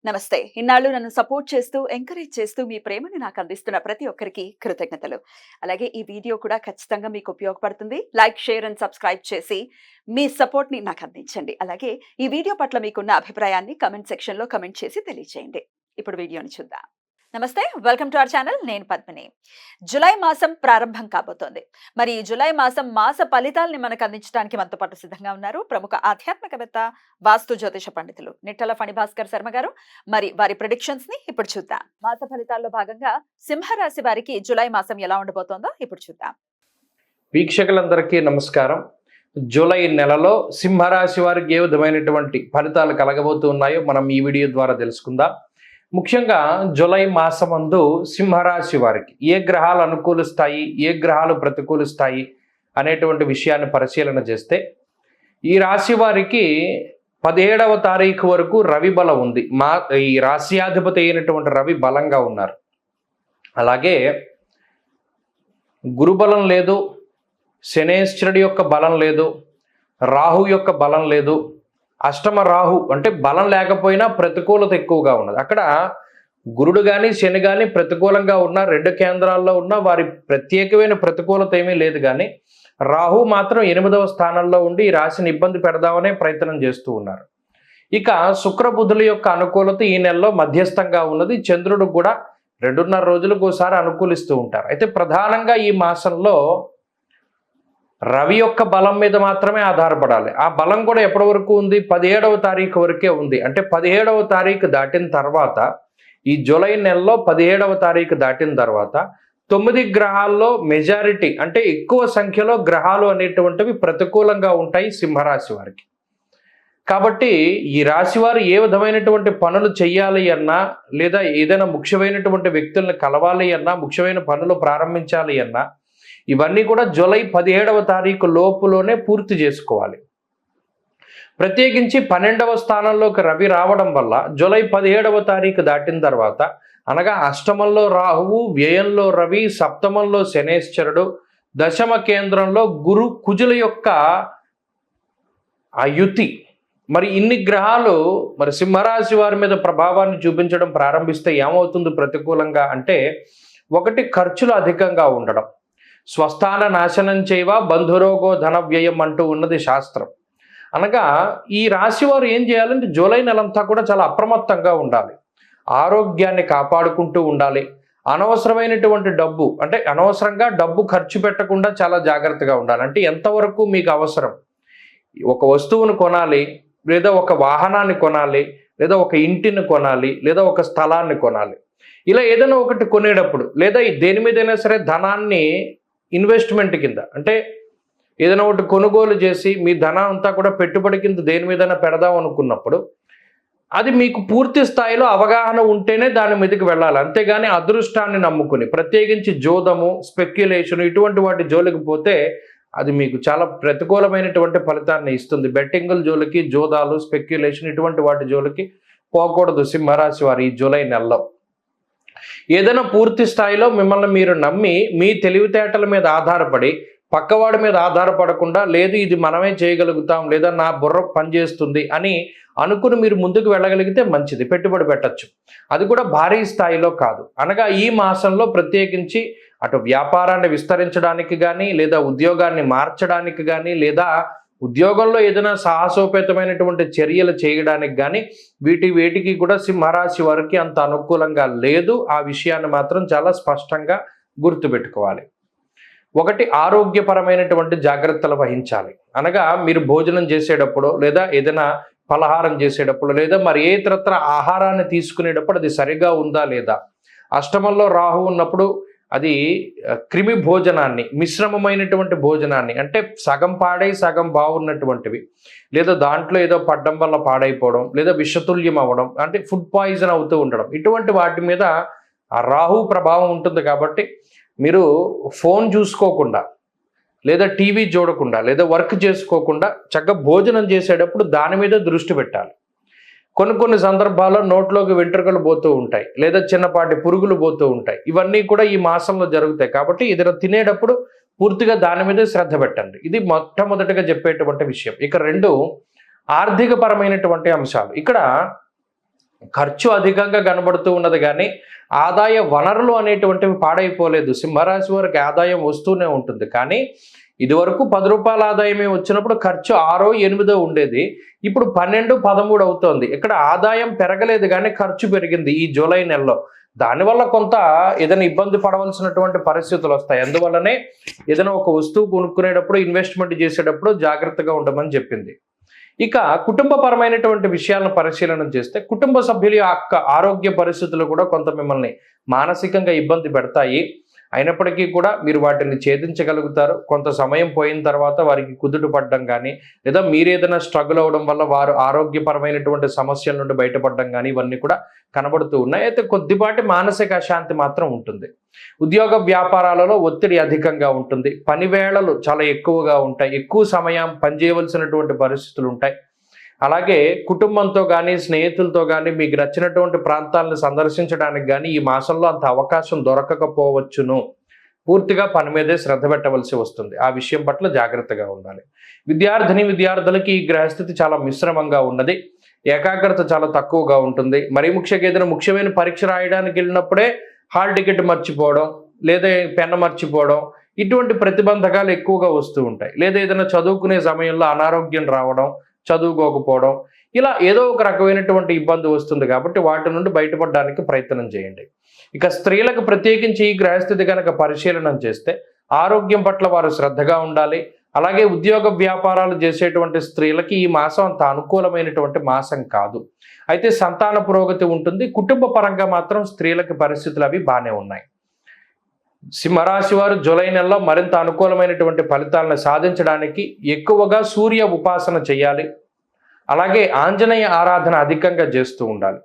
నమస్తే. ఇన్నాళ్ళు నన్ను సపోర్ట్ చేస్తూ, ఎంకరేజ్ చేస్తూ మీ ప్రేమని నాకు అందిస్తున్న ప్రతి ఒక్కరికి కృతజ్ఞతలు. అలాగే ఈ వీడియో కూడా ఖచ్చితంగా మీకు ఉపయోగపడుతుంది. లైక్, షేర్ అండ్ సబ్స్క్రైబ్ చేసి మీ సపోర్ట్‌ని నాకు అందించండి. అలాగే ఈ వీడియో పట్ల మీకున్న అభిప్రాయాన్ని కామెంట్ సెక్షన్‌లో కామెంట్ చేసి తెలియజేయండి. ఇప్పుడు వీడియోని చూద్దాం. నమస్తే. Welcome to our channel. నేను పద్మిని. జులై మాసం ప్రారంభం కాబోతోంది. మరి ఈ జులై మాసం మాస ఫలితాల్ని మనకు అందించడానికి మనతో పాటు సిద్ధంగా ఉన్నారు ప్రముఖ ఆధ్యాత్మికవేత్త, వాస్తు జ్యోతిష పండితులు నిట్టల ఫణిభాస్కర్ శర్మ గారు. మరి వారి ప్రెడిక్షన్స్ ని ఇప్పుడు చూద్దాం. మాస ఫలితాల్లో భాగంగా సింహరాశి వారికి జులై మాసం ఎలా ఉండబోతోందో ఇప్పుడు చూద్దాం. వీక్షకులందరికీ నమస్కారం. జూలై నెలలో సింహరాశి వారికి ఏ విధమైనటువంటి ఫలితాలు కలగబోతూ ఉన్నాయో మనం ఈ వీడియో ద్వారా తెలుసుకుందాం. ముఖ్యంగా జూలై మాసమందు సింహరాశి వారికి ఏ గ్రహాలు అనుకూలిస్తాయి, ఏ గ్రహాలు ప్రతికూలిస్తాయి అనేటువంటి విషయాన్ని పరిశీలన చేస్తే, ఈ రాశి వారికి 17వ తారీఖు వరకు రవి బలం ఉంది. ఈ రాశ్యాధిపతి అయినటువంటి రవి బలంగా ఉన్నారు. అలాగే గురుబలం లేదు, శనేశ్వరుడి యొక్క బలం లేదు, రాహు యొక్క బలం లేదు. అష్టమ రాహు అంటే బలం లేకపోయినా ప్రతికూలత ఎక్కువగా ఉన్నది. అక్కడ గురుడు కానీ శని కానీ ప్రతికూలంగా ఉన్న రెండు కేంద్రాల్లో ఉన్న వారి ప్రత్యేకమైన ప్రతికూలత ఏమీ లేదు. కానీ రాహు మాత్రం 8వ స్థానంలో ఉండి ఈ రాశిని ఇబ్బంది పెడదామనే ప్రయత్నం చేస్తూ ఉన్నారు. ఇక శుక్ర బుధుల యొక్క అనుకూలత ఈ నెలలో మధ్యస్థంగా ఉన్నది. చంద్రుడు కూడా 2.5 రోజులకు ఒకసారి అనుకూలిస్తూ ఉంటారు. అయితే ప్రధానంగా ఈ మాసంలో రవి యొక్క బలం మీద మాత్రమే ఆధారపడాలి. ఆ బలం కూడా ఎప్పటి వరకు ఉంది? 17వ తారీఖు వరకే ఉంది. అంటే 17వ తారీఖు దాటిన తర్వాత, ఈ జూలై నెలలో 17వ తారీఖు దాటిన తర్వాత 9 గ్రహాల్లో మెజారిటీ అంటే ఎక్కువ సంఖ్యలో గ్రహాలు అనేటువంటివి ప్రతికూలంగా ఉంటాయి సింహరాశి వారికి. కాబట్టి ఈ రాశి వారు ఏ విధమైనటువంటి పనులు చేయాలి అన్నా, లేదా ఏదైనా ముఖ్యమైనటువంటి వ్యక్తులను కలవాలి అన్నా, ముఖ్యమైన పనులు ప్రారంభించాలి అన్నా, ఇవన్నీ కూడా జూలై 17వ తారీఖు లోపులోనే పూర్తి చేసుకోవాలి. ప్రత్యేకించి 12వ స్థానంలోకి రవి రావడం వల్ల జూలై 17వ తారీఖు దాటిన తర్వాత, అనగా అష్టమంలో రాహువు, వ్యయంలో రవి, సప్తమంలో శనేశ్వరుడు, దశమ కేంద్రంలో గురు కుజుల యొక్క ఆ యుతి, మరి ఇన్ని గ్రహాలు మరి సింహరాశి వారి మీద ప్రభావాన్ని చూపించడం ప్రారంభిస్తే ఏమవుతుంది ప్రతికూలంగా అంటే, ఒకటి ఖర్చులు అధికంగా ఉండడం, స్వస్థాన నాశనం చేయవ బంధురోగో ధన వ్యయం అంటూ ఉన్నది శాస్త్రం. అనగా ఈ రాశి వారు ఏం చేయాలంటే జూలై నెలంతా కూడా చాలా అప్రమత్తంగా ఉండాలి, ఆరోగ్యాన్ని కాపాడుకుంటూ ఉండాలి. అనవసరమైనటువంటి డబ్బు అంటే అనవసరంగా డబ్బు ఖర్చు పెట్టకుండా చాలా జాగ్రత్తగా ఉండాలి. అంటే ఎంతవరకు మీకు అవసరం, ఒక వస్తువును కొనాలి, లేదా ఒక వాహనాన్ని కొనాలి, లేదా ఒక ఇంటిని కొనాలి, లేదా ఒక స్థలాన్ని కొనాలి, ఇలా ఏదైనా ఒకటి కొనేటప్పుడు, లేదా దేని మీదైనా సరే ధనాన్ని ఇన్వెస్ట్మెంట్ కింద అంటే ఏదైనా ఒకటి కొనుగోలు చేసి మీ ధనం అంతా కూడా పెట్టుబడి కింద దేని మీదైనా పెడదాం అనుకున్నప్పుడు, అది మీకు పూర్తి స్థాయిలో అవగాహన ఉంటేనే దాని మీదకి వెళ్ళాలి. అంతేగాని అదృష్టాన్ని నమ్ముకుని, ప్రత్యేకించి జోదము, స్పెక్యులేషన్ ఇటువంటి వాటి జోలికి పోతే అది మీకు చాలా ప్రతికూలమైనటువంటి ఫలితాన్ని ఇస్తుంది. బెట్టింగుల జోలికి, జోదాలు, స్పెక్యులేషన్ ఇటువంటి వాటి జోలికి పోకూడదు సింహరాశి వారు ఈ జూలై నెలలో. ఏదైనా పూర్తి స్థాయిలో మిమ్మల్ని మీరు నమ్మి మీ తెలివితేటల మీద ఆధారపడి, పక్కవాడి మీద ఆధారపడకుండా, లేదు ఇది మనమే చేయగలుగుతాం, లేదా నా బుర్ర పనిచేస్తుంది అని అనుకుని మీరు ముందుకు వెళ్ళగలిగితే మంచిది, పెట్టుబడి పెట్టచ్చు. అది కూడా భారీ స్థాయిలో కాదు. అనగా ఈ మాసంలో ప్రత్యేకించి అటు వ్యాపారాన్ని విస్తరించడానికి కానీ, లేదా ఉద్యోగాన్ని మార్చడానికి కానీ, లేదా ఉద్యోగంలో ఏదైనా సాహసోపేతమైనటువంటి చర్యలు చేయడానికి కానీ వేటికి కూడా సింహరాశి వారికి అంత అనుకూలంగా లేదు. ఆ విషయాన్ని మాత్రం చాలా స్పష్టంగా గుర్తుపెట్టుకోవాలి. ఒకటి, ఆరోగ్యపరమైనటువంటి జాగ్రత్తలు వహించాలి. అనగా మీరు భోజనం చేసేటప్పుడు, లేదా ఏదైనా పలహారం చేసేటప్పుడు, లేదా మరి ఏ ఇతరత్ర ఆహారాన్ని తీసుకునేటప్పుడు అది సరిగా ఉందా లేదా. అష్టమంలో రాహు ఉన్నప్పుడు అది క్రిమి భోజనాన్ని, మిశ్రమమైనటువంటి భోజనాన్ని, అంటే సగం పాడై సగం బాగున్నటువంటివి, లేదా దాంట్లో ఏదో పడ్డం వల్ల పాడైపోవడం, లేదా విషతుల్యం అవ్వడం, అంటే ఫుడ్ పాయిజన్ అవుతూ ఉండడం, ఇటువంటి వాటి మీద ఆ రాహు ప్రభావం ఉంటుంది. కాబట్టి మీరు ఫోన్ చూసుకోకుండా, లేదా టీవీ చూడకుండా, లేదా వర్క్ చేసుకోకుండా చక్కగా భోజనం చేసేటప్పుడు దాని మీద దృష్టి పెట్టాలి. కొన్ని సందర్భాల్లో నోట్లోకి వెంట్రుకలు పోతూ ఉంటాయి, లేదా చిన్నపాటి పురుగులు పోతూ ఉంటాయి. ఇవన్నీ కూడా ఈ మాసంలో జరుగుతాయి. కాబట్టి ఏదైనా తినేటప్పుడు పూర్తిగా దాని మీద శ్రద్ధ పెట్టండి. ఇది మొట్టమొదటిగా చెప్పేటువంటి విషయం. ఇక 2, ఆర్థిక పరమైనటువంటి అంశాలు. ఇక్కడ ఖర్చు అధికంగా కనబడుతూ ఉన్నది కానీ ఆదాయ వనరులు అనేటువంటివి పాడైపోలేదు. సింహరాశి వారికి ఆదాయం వస్తూనే ఉంటుంది. కానీ ఇదివరకు 10 రూపాయల ఆదాయమే వచ్చినప్పుడు ఖర్చు 6, 8 ఉండేది. ఇప్పుడు 12, 13 అవుతోంది. ఇక్కడ ఆదాయం పెరగలేదు కానీ ఖర్చు పెరిగింది ఈ జూలై నెలలో. దానివల్ల కొంత ఏదైనా ఇబ్బంది పడవలసినటువంటి పరిస్థితులు వస్తాయి. అందువల్లనే ఏదైనా ఒక వస్తువు కొనుక్కునేటప్పుడు, ఇన్వెస్ట్మెంట్ చేసేటప్పుడు జాగ్రత్తగా ఉండమని చెప్పింది. ఇక కుటుంబపరమైనటువంటి విషయాలను పరిశీలన చేస్తే కుటుంబ సభ్యుల యొక్క ఆరోగ్య పరిస్థితులు కూడా కొంత మిమ్మల్ని మానసికంగా ఇబ్బంది పెడతాయి. అయినప్పటికీ కూడా మీరు వాటిని ఛేదించగలుగుతారు. కొంత సమయం పోయిన తర్వాత వారికి కుదుట పడడం కానీ, లేదా మీరేదైనా స్ట్రగుల్ అవ్వడం వల్ల వారు ఆరోగ్యపరమైనటువంటి సమస్యల నుండి బయటపడడం కానీ ఇవన్నీ కూడా కనబడుతూ ఉన్నాయి. అయితే కొద్దిపాటి మానసిక అశాంతి మాత్రం ఉంటుంది. ఉద్యోగ వ్యాపారాలలో ఒత్తిడి అధికంగా ఉంటుంది. పని వేళలు చాలా ఎక్కువగా ఉంటాయి. ఎక్కువ సమయం పనిచేయవలసినటువంటి పరిస్థితులు ఉంటాయి. అలాగే కుటుంబంతో కానీ, స్నేహితులతో కానీ మీకు నచ్చినటువంటి ప్రాంతాలను సందర్శించడానికి కానీ ఈ మాసంలో అంత అవకాశం దొరకకపోవచ్చును. పూర్తిగా పని మీదే శ్రద్ధ పెట్టవలసి వస్తుంది. ఆ విషయం పట్ల జాగ్రత్తగా ఉండాలి. విద్యార్థులకి ఈ గ్రహస్థితి చాలా మిశ్రమంగా ఉన్నది. ఏకాగ్రత చాలా తక్కువగా ఉంటుంది. మరీ ముఖ్యంగా ఏదైనా ముఖ్యమైన పరీక్ష రాయడానికి వెళ్ళినప్పుడే హాల్ టికెట్ మర్చిపోవడం, లేదా పెన్ మర్చిపోవడం, ఇటువంటి ప్రతిబంధకాలు ఎక్కువగా వస్తూ ఉంటాయి. లేదా ఏదైనా చదువుకునే సమయంలో అనారోగ్యం రావడం, చదువుకోకపోవడం, ఇలా ఏదో ఒక రకమైనటువంటి ఇబ్బంది వస్తుంది. కాబట్టి వాటి నుండి బయటపడడానికి ప్రయత్నం చేయండి. ఇక స్త్రీలకు ప్రత్యేకించి ఈ గ్రహస్థితి కనుక పరిశీలన చేస్తే ఆరోగ్యం పట్ల వారు శ్రద్ధగా ఉండాలి. అలాగే ఉద్యోగ వ్యాపారాలు చేసేటువంటి స్త్రీలకి ఈ మాసం అంత అనుకూలమైనటువంటి మాసం కాదు. అయితే సంతాన పురోగతి ఉంటుంది. కుటుంబ పరంగా మాత్రం స్త్రీలకి పరిస్థితులు అవి బాగానే ఉన్నాయి. సింహరాశి వారు జూలై నెలలో మరింత అనుకూలమైనటువంటి ఫలితాలను సాధించడానికి ఎక్కువగా సూర్య ఉపాసన చేయాలి. అలాగే ఆంజనేయ ఆరాధన అధికంగా చేస్తూ ఉండాలి.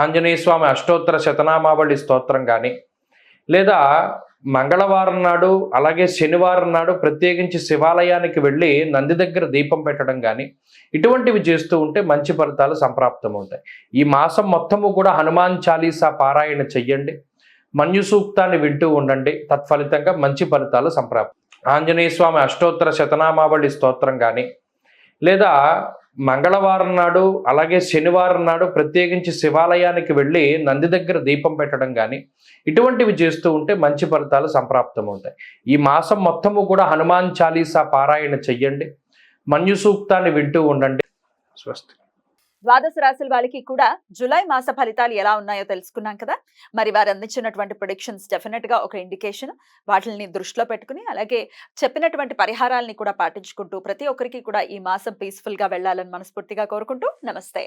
ఆంజనేయ స్వామి అష్టోత్తర శతనామావళి స్తోత్రం కానీ, లేదా మంగళవారం నాడు అలాగే శనివారం నాడు ప్రత్యేకించి శివాలయానికి వెళ్ళి నంది దగ్గర దీపం పెట్టడం కానీ ఇటువంటివి చేస్తూ ఉంటే మంచి ఫలితాలు సంప్రాప్తమవుతాయి. ఈ మాసం మొత్తము కూడా హనుమాన్ చాలీసా పారాయణ చెయ్యండి. మన్యు సూక్తాన్ని వింటూ ఉండండి. తత్ఫలితంగా మంచి ఫలితాలు సంప్రాప్తం. ఆంజనేయ స్వామి అష్టోత్తర శతనామావళి స్తోత్రం కానీ, లేదా మంగళవారం నాడు అలాగే శనివారం నాడు ప్రత్యేకించి శివాలయానికి వెళ్ళి నంది దగ్గర దీపం పెట్టడం కానీ ఇటువంటివి చేస్తూ ఉంటే మంచి ఫలితాలు సంప్రాప్తమవుతాయి. ఈ మాసం మొత్తము కూడా హనుమాన్ చాలీసా పారాయణ చెయ్యండి. మన్యు సూక్తాన్ని వింటూ ఉండండి. స్వస్తి. ద్వాదశ రాశుల వాళ్ళకి కూడా జూలై మాస ఫలితాలు ఎలా ఉన్నాయో తెలుసుకున్నాం కదా. మరి వారు అందించినటువంటి ప్రొడిక్షన్స్ డెఫినెట్ గా ఒక ఇండికేషన్. వాటిని దృష్టిలో పెట్టుకుని అలాగే చెప్పినటువంటి పరిహారాలని కూడా పాటించుకుంటూ ప్రతి ఒక్కరికి కూడా ఈ మాసం పీస్ఫుల్ గా వెళ్ళాలని మనస్ఫూర్తిగా కోరుకుంటూ నమస్తే.